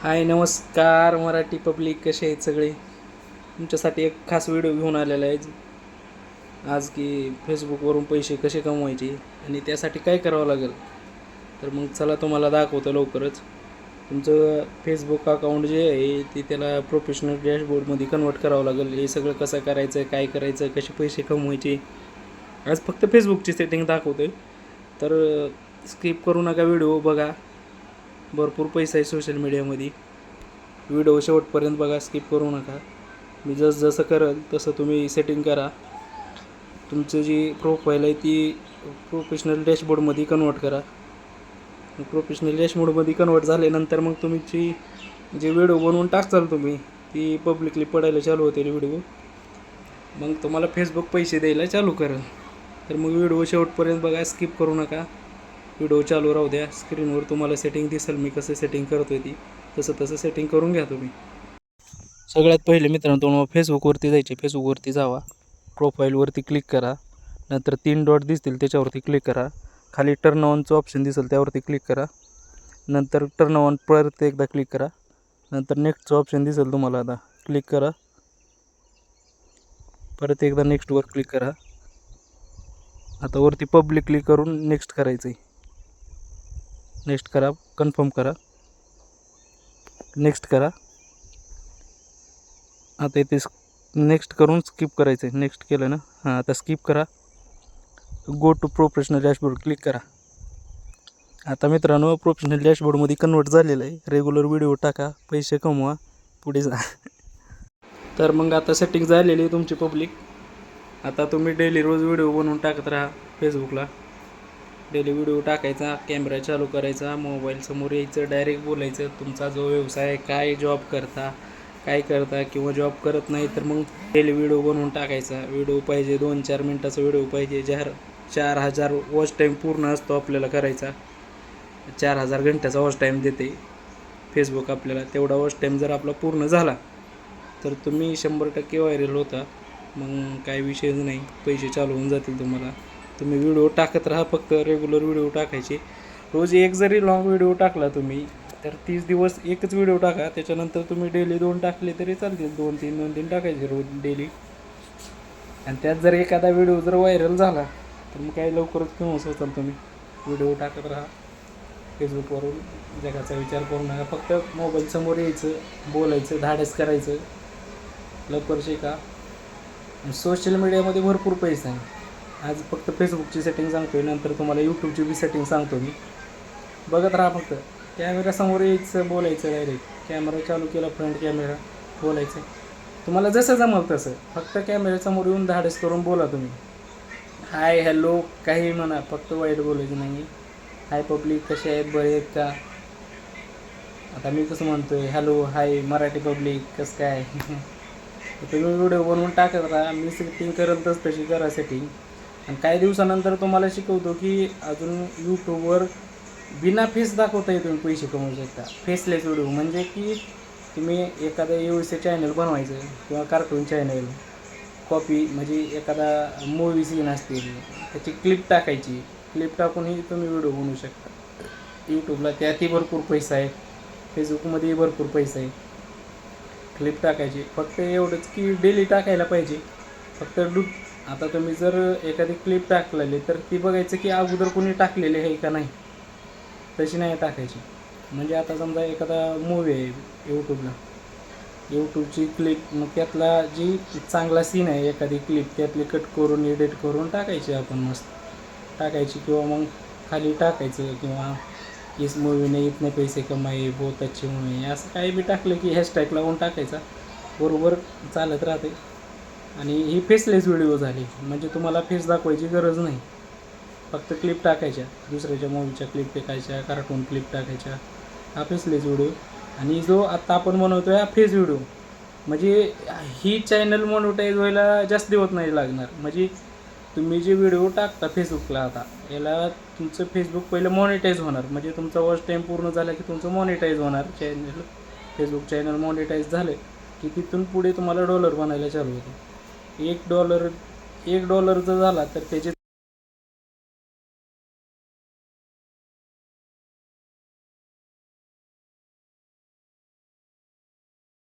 हाय नमस्कार मराठी पब्लिक, कसे आहेत सगळे. तुमच्यासाठी एक खास व्हिडिओ घेऊन आलेला आहे आज की फेसबुकवरून पैसे कसे कमवायचे आणि त्यासाठी काय करावं लागेल. तर मग चला तुम्हाला दाखवतो लवकरच. तुमचं फेसबुक अकाउंट जे आहे ते त्याला प्रोफेशनल डॅशबोर्डमध्ये कन्वर्ट करावं लागेल. हे सगळं कसं करायचं, काय करायचं, कसे पैसे कमवायचे, आज फक्त फेसबुकची सेटिंग दाखवतो आहे. तर स्किप करू नका, व्हिडिओ बघा. भरपूर पैसा आहे सोशल मीडियामध्ये. व्हिडिओ शेवटपर्यंत बघा, स्किप करू नका. मी जसं करेल तसं तुम्ही सेटिंग करा. तुमचं जी प्रोफाईल आहे ती प्रोफेशनल डॅशबोर्डमध्ये कन्वर्ट करा. प्रोफेशनल डॅशबोर्डमध्ये कन्वर्ट झाल्यानंतर मग तुमची जे व्हिडिओ बनवून टाकचाल तुम्ही, ती पब्लिकली पडायला चालू होते व्हिडिओ. मग तुम्हाला फेसबुक पैसे द्यायला चालू करेल. तर मग व्हिडिओ शेवटपर्यंत बघा, स्किप करू नका. व्हिडिओ चालू राहू द्या. स्क्रीनवर तुम्हाला सेटिंग दिसेल मी कसं सेटिंग करतो आहे ती. तसं सेटिंग करून घ्या तुम्ही. सगळ्यात पहिले मित्रांनो, तुम्हाला फेसबुकवरती जायचे. फेसबुकवरती जावा, प्रोफाईलवरती क्लिक करा. नंतर 3 डॉट दिसतील त्याच्यावरती क्लिक करा. खाली टर्न ऑनचं ऑप्शन दिसेल त्यावरती क्लिक करा. नंतर टर्न ऑन परत एकदा क्लिक करा. नंतर नेक्स्टचं ऑप्शन दिसेल तुम्हाला, आता क्लिक करा. परत एकदा नेक्स्टवर क्लिक करा. आता वरती पब्लिकली करून नेक्स्ट करायचं आहे. नेक्स्ट करा, कन्फर्म करा, नेक्स्ट करा. आता इथे नेक्स्ट करून स्किप करायचं आहे. नेक्स्ट केलं ना, हां आता स्किप करा. Go to professional dashboard click करा. आता मित्रांनो, प्रोफेशनल डॅशबोर्डमध्ये कन्वर्ट झालेलं आहे. रेग्युलर व्हिडिओ टाका, पैसे कमवा, पुढे जा. तर मग आता सेटिंग झालेली आहे तुमची पब्लिक. आता तुम्ही डेली रोज व्हिडिओ बनवून टाकत राहा फेसबुकला. डेली व्हिडिओ टाकायचा, कॅमेरा चालू करायचा, मोबाईल समोर यायचं, डायरेक्ट बोलायचं. तुमचा जो व्यवसाय, काय जॉब करता, काय करता किंवा जॉब करत नाही, तर मग डेली व्हिडिओ बनवून टाकायचा. व्हिडिओ पाहिजे 2-4 मिनटाचा व्हिडिओ पाहिजे. 4,000 वॉच टाईम पूर्ण असतो आपल्याला करायचा. 4,000 घंट्याचा वॉच टाईम देते फेसबुक आपल्याला. तेवढा वॉच टाईम जर आपला पूर्ण झाला तर तुम्ही 100% व्हायरल होता. मग काय विषयच नाही, पैसे चालू होऊन जातील तुम्हाला. तुम्ही व्हिडिओ टाकत राहा, फक्त रेग्युलर व्हिडिओ टाकायचे. रोज एक जरी लॉंग व्हिडिओ टाकला तुम्ही, तर 30 दिवस एकच व्हिडिओ टाका. त्याच्यानंतर तुम्ही डेली 2 टाकले तरी चालतील. 2-3 टाकायचे रोज डेली. आणि त्यात जर एखादा व्हिडिओ जर व्हायरल झाला तर मग काय लवकरच फेमस होताल तुम्ही. व्हिडिओ टाकत राहा फेसबुकवरून. जगाचा विचार करू नका, फक्त मोबाईल समोर यायचं, बोलायचं, धाडस करायचं. लवकर शिका. सोशल मीडियामध्ये भरपूर पैसा आहे. आज फक्त फेसबुकची सेटिंग सांगतो आहे, नंतर तुम्हाला यूट्यूबची बी सेटिंग सांगतो मी. बघत राहा. फक्त कॅमेरासमोर यायचं, बोलायचं. डायरेक्ट कॅमेरा चालू केला, फ्रंट कॅमेरा, बोलायचं. तुम्हाला जसं जमल तसं, फक्त कॅमेऱ्यासमोर येऊन धाडस करून बोला तुम्ही. हाय, हॅलो, काही म्हणा, फक्त वाईट बोलायचं नाही. हाय पब्लिक, कसे आहेत, बरे आहेत का. आता मी कसं म्हणतो आहे, हॅलो, हाय मराठी पब्लिक, कसं काय. तुम्ही व्हिडिओ बनवून टाकत राहा. मी सेटिंग करतच तशी करा सेटिंग. आणि काही दिवसानंतर तुम्हाला शिकवतो की अजून यूट्यूबवर बिना फेस दाखवता तुम्ही पैसे कमवू शकता. फेसलेस व्हिडिओ म्हणजे की तुम्ही एखादं USA चॅनल बनवायचं किंवा कार्टून चॅनल कॉपी, म्हणजे एखादा मूवी सीन असतील त्याची क्लिप टाकायची. क्लिप टाकूनही तुम्ही व्हिडिओ बनवू शकता. यूट्यूबला त्यातही भरपूर पैसा आहे, फेसबुकमध्येही भरपूर पैसा आहे. क्लिप टाकायची, फक्त एवढंच की डेली टाकायला पाहिजे. फक्त आता तुम्ही जर एखादी क्लिप टाकलेली तर ती बघायचं की अगोदर कोणी टाकलेली आहे का नाही, तशी नाही टाकायची. म्हणजे आता समजा एखादा मूवी आहे यूट्यूबला, यूट्यूबची क्लिप, मग त्यातला जी चांगला सीन आहे एखादी क्लिप त्यातली कट करून एडिट करून टाकायची आपण, मस्त टाकायची. किंवा मग खाली टाकायचं, किंवा इस मूवी ने इतने पैसे कमाए, बहुत अच्छी मूवी, असं काही बी टाकलं की हॅशटॅग लावून टाकायचा. बरोबर चालत राहते. आणि ही फेसलेस व्हिडिओ झाली, म्हणजे तुम्हाला फेस दाखवायची गरज नाही. फक्त क्लिप टाकायच्या, दुसऱ्याच्या मूवीच्या क्लिप टाकायच्या, कार्टून क्लिप टाकायच्या. हा फेसलेस व्हिडिओ. आणि जो आत्ता आपण बनवतो आहे हा फेस व्हिडिओ. म्हणजे ही चॅनल मोनोटाईज व्हायला जास्त दिवस नाही लागणार. म्हणजे तुम्ही जे व्हिडिओ टाकता फेसबुकला, आता याला तुमचं फेसबुक पहिलं मॉनिटाईज होणार. म्हणजे तुमचा वॉच टाईम पूर्ण झाला की तुमचं मॉनिटाईज होणार चॅनल. फेसबुक चॅनल मॉनिटाईज झालं की तिथून पुढे तुम्हाला डॉलर बनायला चालू होतं. $1 जर झाला तर त्याचे